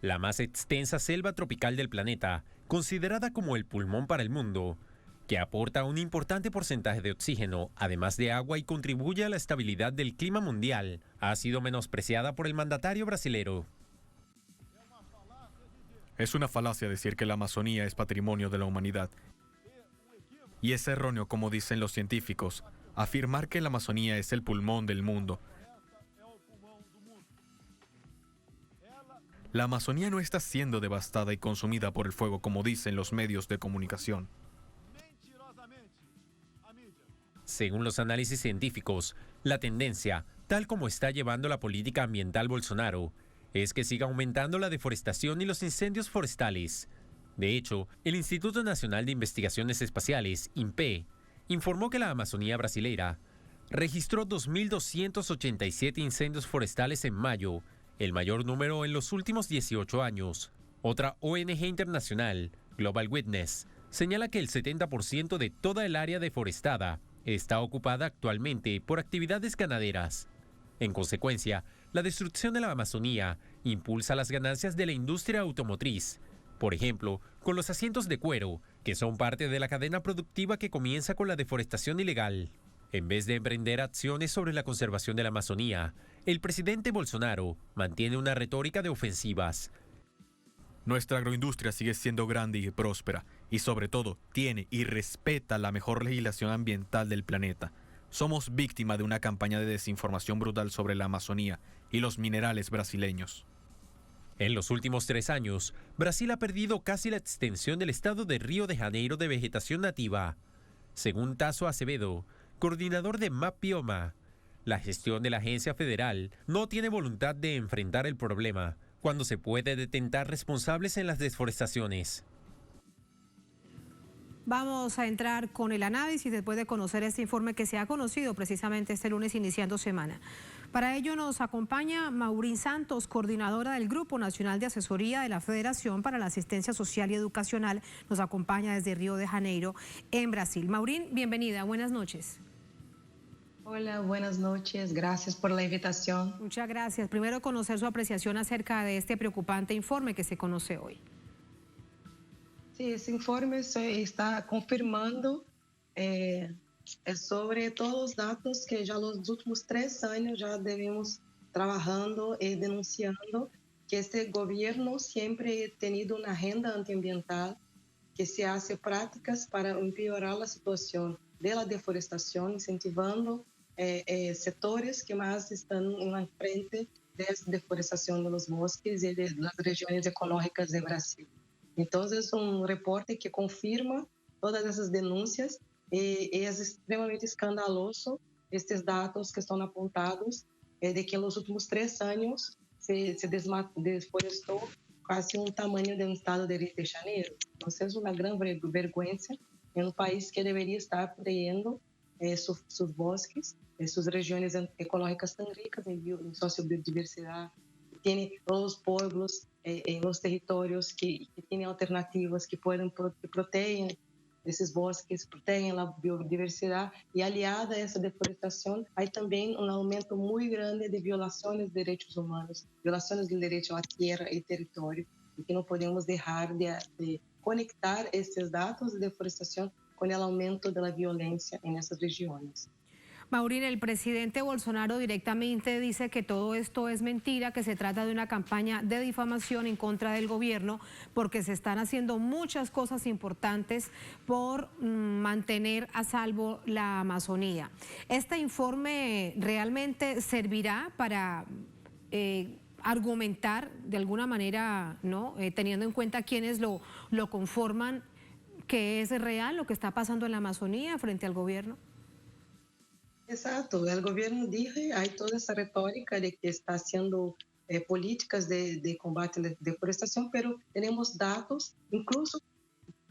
La más extensa selva tropical del planeta, considerada como el pulmón para el mundo, que aporta un importante porcentaje de oxígeno, además de agua, y contribuye a la estabilidad del clima mundial, ha sido menospreciada por el mandatario brasilero. Es una falacia decir que la Amazonía es patrimonio de la humanidad. Y es erróneo, como dicen los científicos, afirmar que la Amazonía es el pulmón del mundo. La Amazonía no está siendo devastada y consumida por el fuego, como dicen los medios de comunicación. Según los análisis científicos, la tendencia, tal como está llevando la política ambiental Bolsonaro, es que siga aumentando la deforestación y los incendios forestales. De hecho, el Instituto Nacional de Investigaciones Espaciales, INPE, informó que la Amazonía brasilera registró 2.287 incendios forestales en mayo, el mayor número en los últimos 18 años. Otra ONG internacional, Global Witness, señala que el 70% de toda el área deforestada está ocupada actualmente por actividades ganaderas. En consecuencia, la destrucción de la Amazonía impulsa las ganancias de la industria automotriz, por ejemplo, con los asientos de cuero, que son parte de la cadena productiva que comienza con la deforestación ilegal. En vez de emprender acciones sobre la conservación de la Amazonía, el presidente Bolsonaro mantiene una retórica de ofensivas. Nuestra agroindustria sigue siendo grande y próspera, y sobre todo tiene y respeta la mejor legislación ambiental del planeta. Somos víctima de una campaña de desinformación brutal sobre la Amazonía y los minerales brasileños. En los últimos 3 años, Brasil ha perdido casi la extensión del estado de Río de Janeiro de vegetación nativa. Según Tasso Acevedo, coordinador de MAP Bioma, la gestión de la agencia federal no tiene voluntad de enfrentar el problema cuando se puede detentar responsables en las deforestaciones. Vamos a entrar con el análisis después de conocer este informe que se ha conocido precisamente este lunes iniciando semana. Para ello nos acompaña Maurín Santos, coordinadora del Grupo Nacional de Asesoría de la Federación para la Asistencia Social y Educacional. Nos acompaña desde Río de Janeiro, en Brasil. Maurín, bienvenida, buenas noches. Hola, buenas noches, gracias por la invitación. Muchas gracias. Primero, conocer su apreciación acerca de este preocupante informe que se conoce hoy. Sí, esse informe está confirmando sobre todos os dados que já nos últimos 3 anos já devemos trabalhando e denunciando que este governo sempre ha tenido uma agenda antiambiental que se hace práticas para empeorar a situação da deforestação, incentivando setores que mais estão na frente da deforestação dos bosques e das regiões ecológicas do Brasil. Então, é um reporte que confirma todas essas denúncias e é extremamente escandaloso estes dados que estão apontados de que nos últimos 3 anos se desflorestou quase um tamanho de um estado de Rio de Janeiro. Então, é uma grande vergonha em um país que deveria estar protegendo seus bosques, suas regiões ecológicas tão ricas em sociobiodiversidade, tem os povos em os territórios que têm alternativas que protegem esses bosques, protegem a biodiversidade e aliada a essa deforestação, há também um aumento muito grande de violações de direitos humanos, violações do direito à terra e território, e que não podemos deixar de conectar esses dados de deforestação com o aumento da violência nessas regiões. Maureen, el presidente Bolsonaro directamente dice que todo esto es mentira, que se trata de una campaña de difamación en contra del gobierno, porque se están haciendo muchas cosas importantes por mantener a salvo la Amazonía. ¿Este informe realmente servirá para argumentar de alguna manera, ¿no? Teniendo en cuenta quienes lo conforman, que es real lo que está pasando en la Amazonía frente al gobierno? Exato, o governo diz, há toda essa retórica de que está haciendo políticas de combate à deforestação, pero temos dados, incluso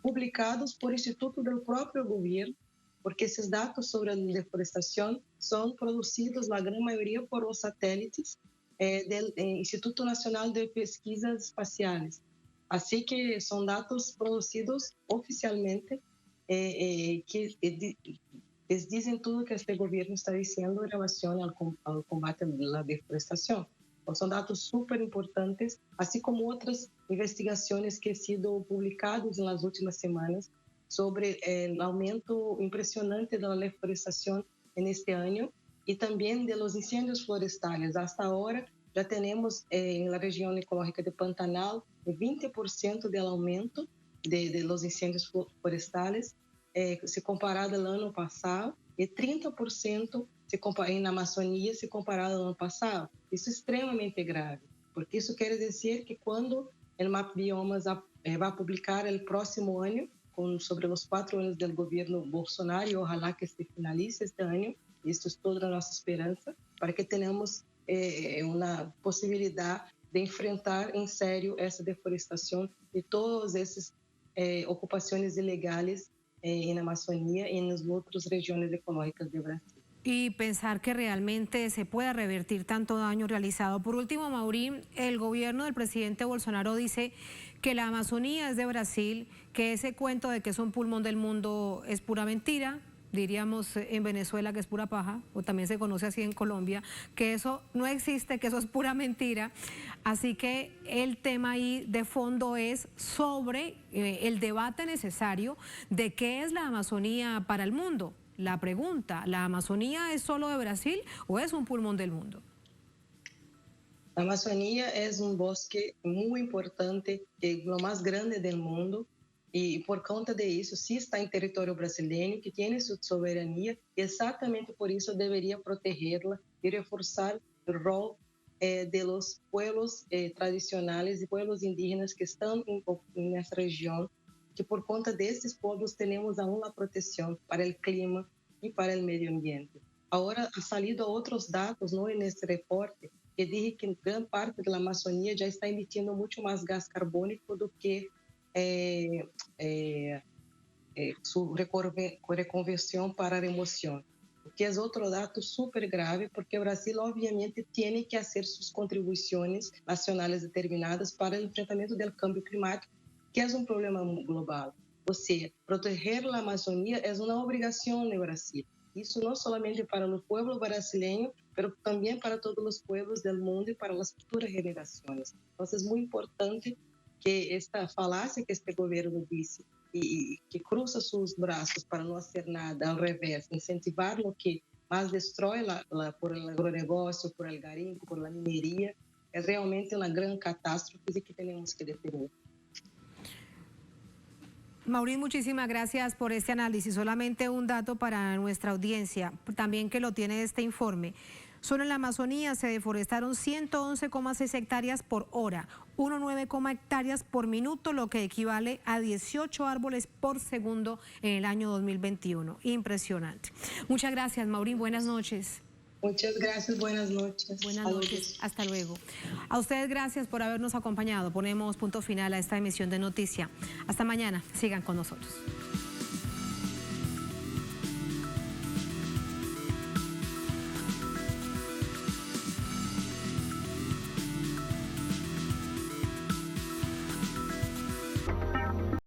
publicados por institutos do próprio governo, porque esses dados sobre a deforestação são produzidos, na grande maioria, por os satélites do Instituto Nacional de Pesquisas Espaciais. Assim que são dados produzidos oficialmente que eles dizem tudo que este governo está dizendo em relação ao combate à deforestação. Então, são dados super importantes, assim como outras investigações que han sido publicadas nas últimas semanas sobre o aumento impressionante da deforestação neste ano e também de los incêndios florestais. Hasta agora, já temos na região ecológica de Pantanal 20% do aumento de los incêndios florestais, se comparado ao ano passado, e 30% na Amazônia se comparado ao ano passado. Isso é extremamente grave, porque isso quer dizer que quando o MAP Biomas vai publicar o próximo ano, sobre os 4 anos do governo Bolsonaro, e ojalá que se finalize este ano, isso é toda a nossa esperança, para que tenhamos uma possibilidade de enfrentar em sério essa deforestação e todas essas ocupações ilegais na Amazônia e nas outras regiões ecológicas do Brasil. Y pensar que realmente se pueda revertir tanto daño realizado. Por último, Maureen, el gobierno del presidente Bolsonaro dice que la Amazonía es de Brasil, que ese cuento de que es un pulmón del mundo es pura mentira, diríamos en Venezuela que es pura paja, o también se conoce así en Colombia, que eso no existe, que eso es pura mentira. Así que el tema ahí de fondo es sobre el debate necesario de qué es la Amazonía para el mundo. La pregunta, ¿la Amazonía es solo de Brasil o es un pulmón del mundo? La Amazonía es un bosque muy importante, lo más grande del mundo, y por conta de eso sí está en territorio brasileño, que tiene su soberanía, y exactamente por eso debería protegerla y reforzar el rol de los pueblos tradicionales y pueblos indígenas que están en esa región, que por conta desses povos temos aún a proteção para o clima e para o meio ambiente. Agora, ha salido outros dados nesse reporte que dizem que grande parte da Amazônia já está emitindo muito mais gás carbônico do que sua reconversão para remoção. O que é outro dado super grave, porque o Brasil, obviamente, tem que fazer suas contribuições nacionais determinadas para o enfrentamento do câmbio climático, que é um problema global. Ou seja, proteger a Amazônia é uma obrigação no Brasil. Isso não somente para o povo brasileiro, mas também para todos os povos do mundo e para as futuras gerações. Então, é muito importante que esta falacia que este gobierno dice y que cruza sus brazos para no hacer nada, al revés, incentivar lo que más destruye por el agronegocio, por el garimpo, por la minería, es realmente una gran catástrofe que tenemos que detener. Maurín, muchísimas gracias por este análisis. Solamente un dato para nuestra audiencia, también que lo tiene este informe. Solo en la Amazonía se deforestaron 111,6 hectáreas por hora, 1,9 hectáreas por minuto, lo que equivale a 18 árboles por segundo en el año 2021. Impresionante. Muchas gracias, Maurín. Buenas noches. Muchas gracias, buenas noches. Buenas noches, hasta luego. A ustedes gracias por habernos acompañado. Ponemos punto final a esta emisión de Noticia. Hasta mañana, sigan con nosotros.